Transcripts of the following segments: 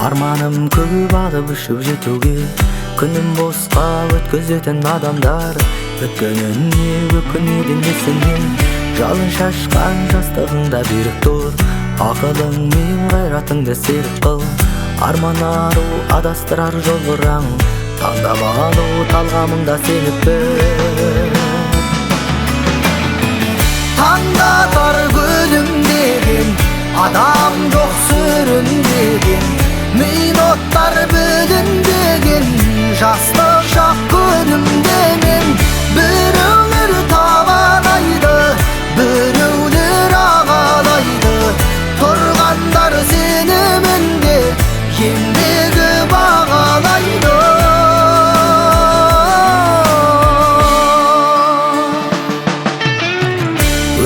Арманым көп алып ұшып жетуге, күнім босқа өткізетін адамдар. Өткеніне өкінеді несіне, жалын шашқан жастығыңда берік тұр. Ақылың мен қайратыңды серік қыл, арман ару адастырар жол бұраң. Таңдап алу талғамыңда сеніп біл. Таңдатар күлімдеген, адам жоқ сүрінбеген, минуттар бүлінбеген, жастық шақ күнімдеген. Біреулер табалайды, біреулер ағалайды, тұрғандар сенімінде еңбегі бағалайды.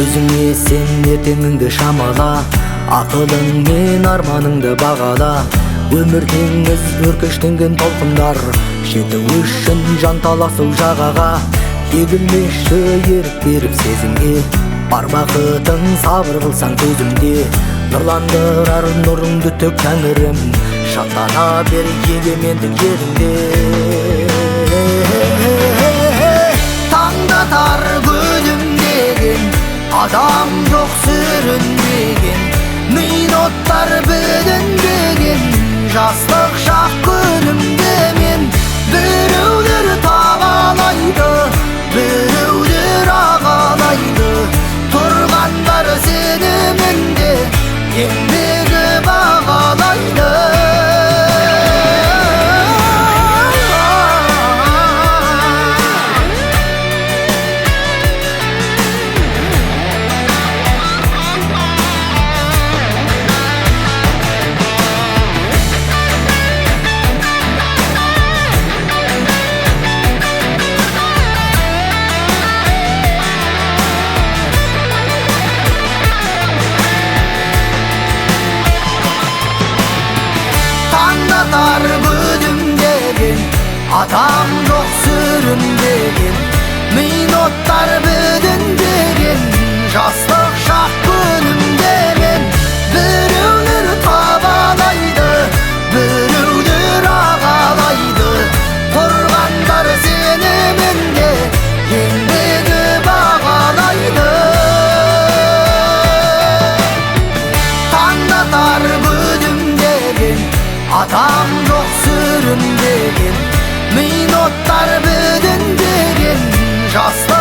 Өзіңе сен ертеңіңді шамала, ақылың мен арманыңды бағала. Өмір теңіз өркештенген толқындар, жету үшін жан таласу жағаға. Егілмеші ерік беріп сезімге, бар бақытың сабыр қылсаң төзімде. Нұрландырар нұрыңды төк тәңірім, шаттана бер егемендік еліңде. Таңдатар күлімдеген, адам жоқ сүрінбеген, минуттар бүлінбеген, жастық шақ күнімдемен. Біреулер табалайды, біреулер ағалайды, тұрғандар сенімінде еңбегі бағалайды. Таңдатар күлімдеген, адам жоқ сүрінбеген, минуттар бүлінбеген, жастық шақ күнімдеген. Біреулер табалайды, біреулер ағалайды, тұрғандар сенімінде еңбегі бағалайды. Таңдатар күлімдеген, адам жоқ сүрінбеген, минуттар бүлінбеген, жастық